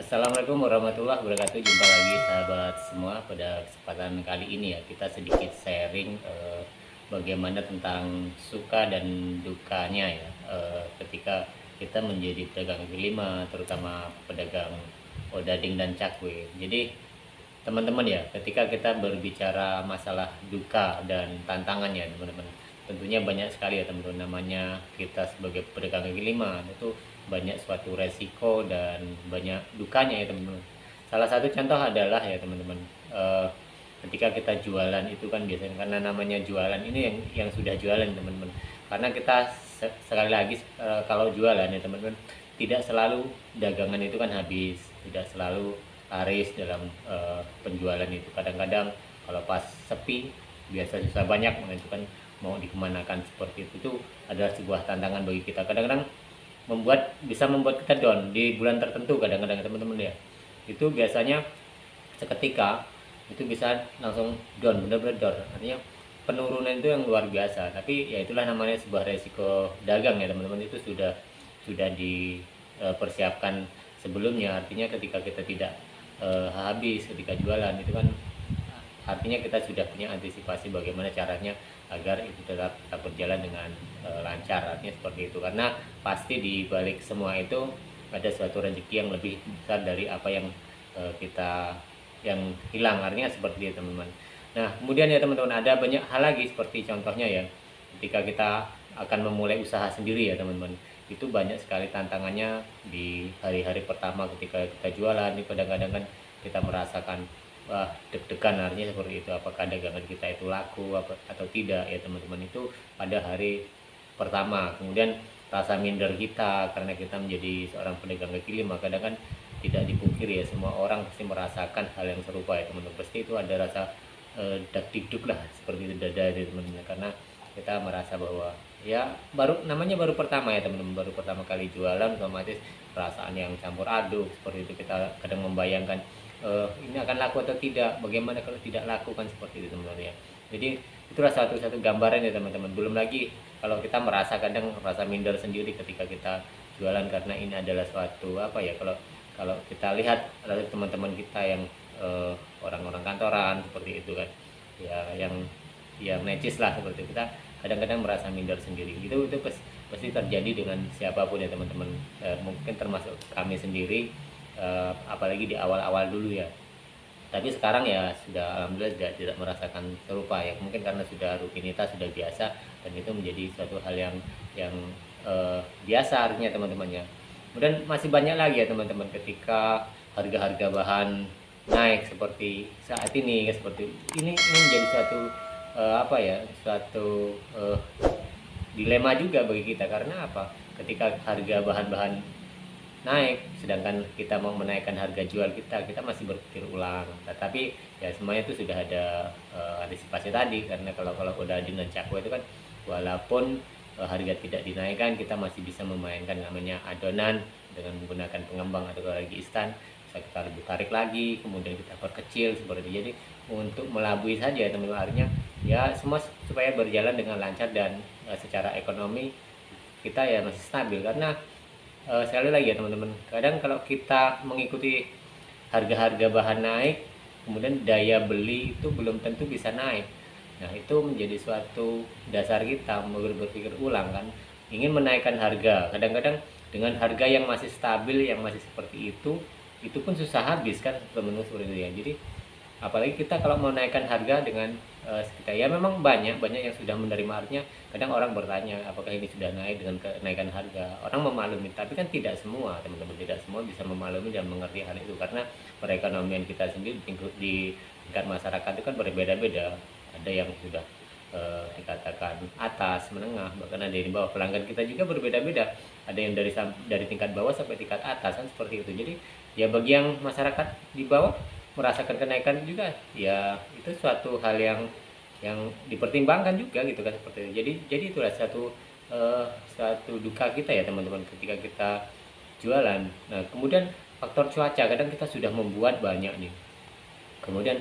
Assalamualaikum warahmatullahi wabarakatuh. Jumpa lagi sahabat semua. Pada kesempatan kali ini ya kita sedikit sharing bagaimana tentang suka dan dukanya ya ketika kita menjadi pedagang kaki lima, terutama pedagang odading dan cakwe. Jadi teman-teman ya, ketika kita berbicara masalah duka dan tantangannya teman-teman, tentunya banyak sekali ya teman-teman. Namanya kita sebagai pedagang kaki lima itu banyak suatu resiko dan banyak dukanya ya teman-teman. Salah satu contoh adalah ya teman-teman, ketika kita jualan itu kan biasanya, karena namanya jualan ini yang sudah jualan teman-teman, karena kita sekali lagi kalau jualan ya teman-teman, tidak selalu dagangan itu kan habis, tidak selalu laris dalam penjualan itu. Kadang-kadang kalau pas sepi biasa susah banyak, itu kan mau dikemanakan seperti itu adalah sebuah tantangan bagi kita. Kadang-kadang bisa membuat kita down di bulan tertentu. Kadang-kadang teman-teman ya, itu biasanya seketika itu bisa langsung down, benar-benar down, artinya penurunan itu yang luar biasa. Tapi ya itulah namanya sebuah resiko dagang ya teman-teman. Itu sudah dipersiapkan sebelumnya. Artinya ketika kita tidak habis ketika jualan itu kan artinya kita sudah punya antisipasi bagaimana caranya agar itu tetap berjalan dengan lancar. Artinya seperti itu, karena pasti di balik semua itu ada suatu rezeki yang lebih besar dari apa yang kita yang hilang. Artinya seperti itu teman-teman. Nah kemudian ya teman-teman, ada banyak hal lagi seperti contohnya ya, ketika kita akan memulai usaha sendiri ya teman-teman, itu banyak sekali tantangannya di hari-hari pertama ketika kita jualan. Ini kadang-kadang kan kita merasakan wah deg-degan, artinya seperti itu, apakah dagangan kita itu laku atau tidak ya teman-teman, itu pada hari pertama. Kemudian rasa minder kita karena kita menjadi seorang pedagang kaki lima, kadang kan tidak dipungkiri ya, semua orang pasti merasakan hal yang serupa ya teman-teman. Pasti itu ada rasa dak-dikduk lah seperti itu, dada ya teman-teman, karena kita merasa bahwa ya namanya baru pertama ya teman-teman, baru pertama kali jualan, otomatis perasaan yang campur aduk seperti itu. Kita kadang membayangkan ini akan laku atau tidak, bagaimana kalau tidak laku, kan seperti itu teman-teman ya. Jadi itulah satu-satu gambaran ya teman-teman. Belum lagi kalau kita merasa kadang rasa minder sendiri ketika kita jualan, karena ini adalah suatu apa ya, kalau kalau kita lihat ada teman-teman kita yang orang-orang kantoran seperti itu kan ya, yang necis lah seperti itu, kita kadang-kadang merasa minder sendiri. Itu pasti terjadi dengan siapapun ya teman-teman, mungkin termasuk kami sendiri, apalagi di awal-awal dulu ya. Tapi sekarang ya sudah alhamdulillah tidak merasakan serupa ya, mungkin karena sudah rutinitas, sudah biasa, dan itu menjadi suatu hal yang biasa artinya teman-teman ya. Kemudian masih banyak lagi ya teman-teman, ketika harga-harga bahan naik seperti saat ini ya, seperti ini menjadi suatu apa ya, suatu dilema juga bagi kita. Karena apa, ketika harga bahan-bahan naik sedangkan kita mau menaikkan harga jual kita masih berpikir ulang. Tapi ya semuanya itu sudah ada antisipasi tadi, karena kalau udah dengan cakwe itu kan walaupun harga tidak dinaikkan, kita masih bisa memainkan namanya adonan dengan menggunakan pengembang atau lagi instan, bisa kita lebih tarik lagi, kemudian kita perkecil seperti itu. Jadi untuk melabui saja teman-teman, artinya ya semua supaya berjalan dengan lancar dan secara ekonomi kita ya masih stabil. Karena sekali lagi ya teman-teman, kadang kalau kita mengikuti harga-harga bahan naik, kemudian daya beli itu belum tentu bisa naik. Nah itu menjadi suatu dasar kita berpikir ulang kan, ingin menaikkan harga. Kadang-kadang dengan harga yang masih stabil, yang masih seperti itu pun susah habis kan teman-teman, seperti itu ya. Jadi apalagi kita kalau mau naikkan harga dengan kita ya, memang banyak yang sudah menerima. Artinya kadang orang bertanya apakah ini sudah naik dengan kenaikan harga, orang memaklumi. Tapi kan tidak semua teman-teman, tidak semua bisa memaklumi dan mengerti hal itu, karena perekonomian kita sendiri di tingkat masyarakat itu kan berbeda-beda. Ada yang sudah dikatakan atas, menengah, bahkan ada yang di bawah. Pelanggan kita juga berbeda-beda, ada yang dari tingkat bawah sampai tingkat atas kan seperti itu. Jadi ya bagi yang masyarakat di bawah merasakan kenaikan juga ya, itu suatu hal yang dipertimbangkan juga gitu kan, seperti itu. Jadi itulah suatu duka kita ya teman-teman ketika kita jualan. Nah kemudian faktor cuaca, kadang kita sudah membuat banyak nih, kemudian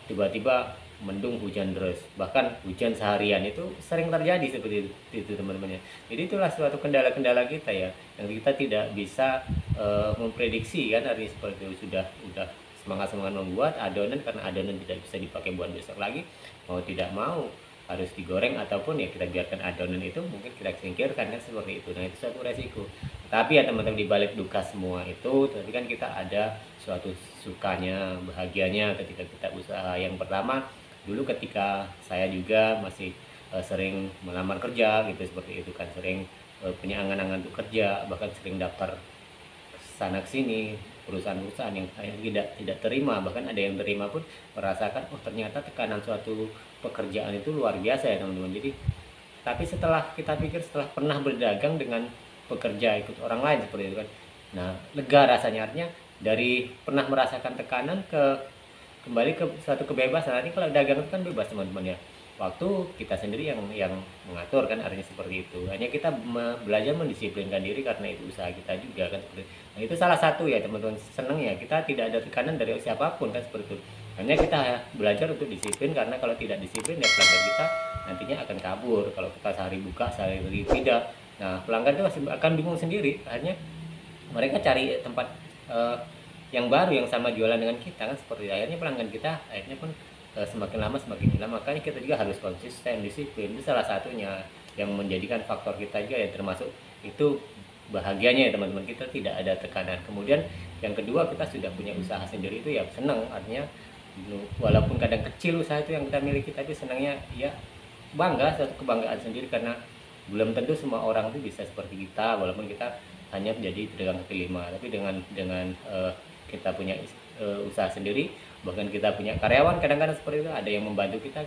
tiba-tiba mendung, hujan deras, bahkan hujan seharian, itu sering terjadi seperti itu teman-teman ya. Jadi itulah suatu kendala-kendala kita ya, yang kita tidak bisa memprediksi kan, artinya seperti itu sudah semangat membuat adonan, karena adonan tidak bisa dipakai buat besok lagi, mau tidak mau harus digoreng, ataupun ya kita biarkan adonan itu mungkin kita singkirkan kan, seperti itu. Nah, itu suatu resiko. Tapi ya teman-teman, di balik duka semua itu, tapi kan kita ada suatu sukanya, bahagianya ketika kita usaha. Yang pertama, dulu ketika saya juga masih sering melamar kerja gitu, seperti itu kan, sering punya angan-angan untuk kerja, bahkan sering daftar sana sini perusahaan-perusahaan yang saya tidak terima, bahkan ada yang terima pun merasakan, oh ternyata tekanan suatu pekerjaan itu luar biasa ya teman-teman. Jadi tapi setelah kita pikir, setelah pernah berdagang dengan pekerja ikut orang lain seperti itu kan, nah lega rasanya. Artinya dari pernah merasakan tekanan ke kembali ke suatu kebebasan. Nanti kalau dagang itu kan bebas teman-teman ya, waktu kita sendiri yang mengatur kan, artinya seperti itu. Hanya kita belajar mendisiplinkan diri, karena itu usaha kita juga kan, seperti itu. Nah, itu salah satu ya teman-teman, seneng ya kita tidak ada tekanan dari siapapun kan, seperti itu. Hanya kita belajar untuk disiplin, karena kalau tidak disiplin ya pelanggan kita nantinya akan kabur. Kalau kita sehari buka sehari tidak, nah pelanggan itu akan bingung sendiri. Hanya mereka cari tempat yang baru yang sama jualan dengan kita kan, seperti akhirnya pelanggan kita akhirnya pun semakin lama semakin hilang. Makanya kita juga harus konsisten, disiplin. Itu salah satunya yang menjadikan faktor kita juga ya, termasuk itu bahagianya ya teman-teman, kita tidak ada tekanan. Kemudian yang kedua, kita sudah punya usaha sendiri, itu ya senang. Artinya walaupun kadang kecil usaha itu yang kita miliki, tapi senangnya ya bangga, suatu kebanggaan sendiri, karena belum tentu semua orang itu bisa seperti kita, walaupun kita hanya menjadi pedagang kaki lima. Tapi dengan kita punya usaha sendiri, bahkan kita punya karyawan, kadang-kadang seperti itu, ada yang membantu kita,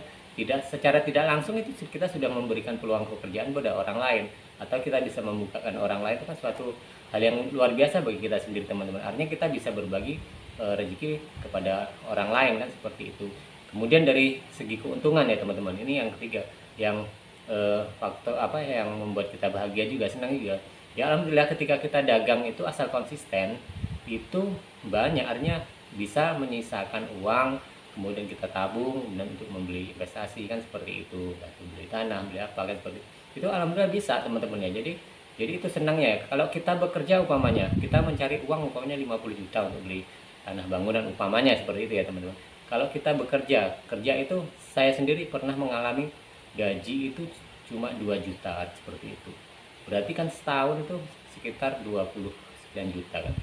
secara tidak langsung itu kita sudah memberikan peluang pekerjaan pada orang lain, atau kita bisa membukakan orang lain. Itu kan suatu hal yang luar biasa bagi kita sendiri teman-teman. Artinya kita bisa berbagi rezeki kepada orang lain kan, seperti itu. Kemudian dari segi keuntungan ya teman-teman, ini yang ketiga, yang faktor apa yang membuat kita bahagia juga, senang juga ya. Alhamdulillah, ketika kita dagang itu asal konsisten, itu banyak, artinya bisa menyisakan uang, kemudian kita tabung dan untuk membeli investasi kan, seperti itu, beli tanah, beli apa kan, seperti itu. Alhamdulillah bisa teman-teman ya. Jadi itu senangnya ya. Kalau kita bekerja umpamanya, kita mencari uang umpamanya 50 juta untuk beli tanah bangunan umpamanya, seperti itu ya teman-teman. Kalau kita kerja itu, saya sendiri pernah mengalami gaji itu cuma 2 juta seperti itu. Berarti kan setahun itu sekitar 29 juta kan.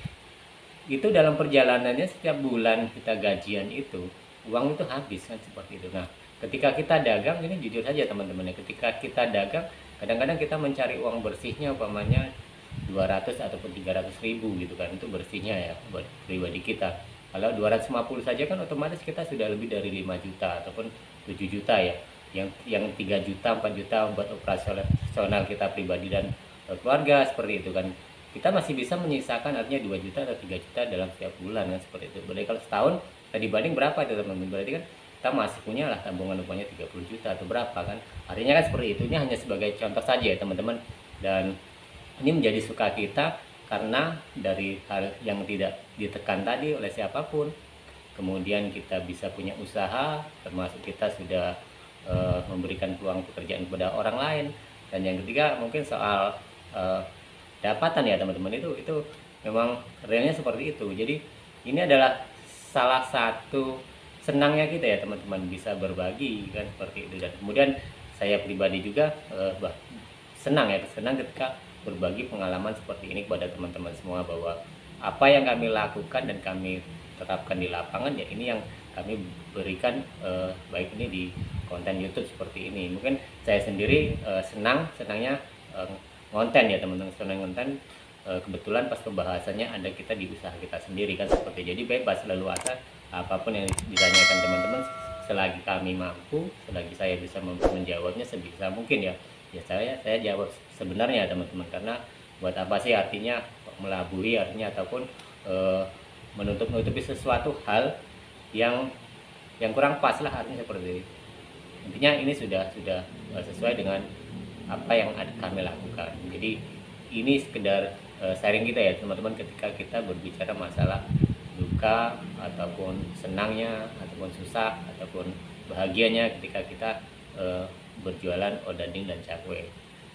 Itu dalam perjalanannya, setiap bulan kita gajian itu, uang itu habis kan, seperti itu. Nah, ketika kita dagang ini, jujur saja teman-teman ya, ketika kita dagang, kadang-kadang kita mencari uang bersihnya umpamanya 200 ataupun 300 ribu gitu kan, itu bersihnya ya buat pribadi kita. Kalau 250 saja kan otomatis kita sudah lebih dari 5 juta ataupun 7 juta ya. Yang 3 juta, 4 juta buat operasional kita pribadi dan keluarga, seperti itu kan. Kita masih bisa menyisakan, artinya 2 juta atau 3 juta dalam setiap bulan kan, seperti itu. Berarti kalau setahun kita dibanding berapa itu teman-teman, berarti kan kita masih punya lah tabungan umpamanya 30 juta atau berapa kan. Artinya kan seperti itu. Ini hanya sebagai contoh saja ya teman-teman, dan ini menjadi suka kita karena dari hal yang tidak ditekan tadi oleh siapapun. Kemudian kita bisa punya usaha, termasuk kita sudah memberikan peluang pekerjaan kepada orang lain. Dan yang ketiga mungkin soal dapatan ya teman-teman, itu memang realnya seperti itu. Jadi ini adalah salah satu senangnya kita ya teman-teman, bisa berbagi kan, seperti itu. Dan kemudian saya pribadi juga senang ketika berbagi pengalaman seperti ini kepada teman-teman semua, bahwa apa yang kami lakukan dan kami terapkan di lapangan ya, ini yang kami berikan, baik ini di konten YouTube seperti ini. Mungkin saya sendiri senangnya konten ya teman-teman, senang konten. Kebetulan pas pembahasannya ada kita di usaha kita sendiri kan, seperti. Jadi bebas leluasa, apapun yang ditanyakan teman-teman, selagi kami mampu, selagi saya bisa menjawabnya sebisa mungkin ya saya jawab sebenarnya teman-teman. Karena buat apa sih artinya melaburi, artinya ataupun menutupi sesuatu hal yang kurang pas lah, artinya seperti itu. Intinya ini sudah sesuai dengan apa yang kami lakukan. Jadi ini sekedar sharing kita ya teman-teman, ketika kita berbicara masalah duka ataupun senangnya, ataupun susah ataupun bahagianya ketika kita berjualan odading dan cakwe.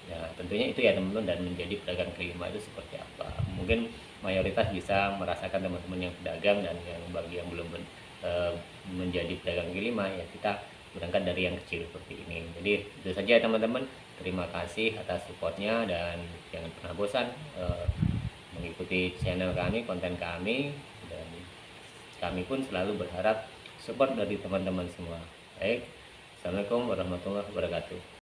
Ya tentunya itu ya teman-teman, dan menjadi pedagang kaki lima itu seperti apa. Mungkin mayoritas bisa merasakan teman-teman yang pedagang, dan yang bagi yang belum menjadi pedagang kaki lima ya kita berangkat dari yang kecil seperti ini. Jadi itu saja teman-teman, terima kasih atas supportnya dan jangan pernah bosan mengikuti channel kami, konten kami, dan kami pun selalu berharap support dari teman-teman semua. Baik, assalamualaikum warahmatullahi wabarakatuh.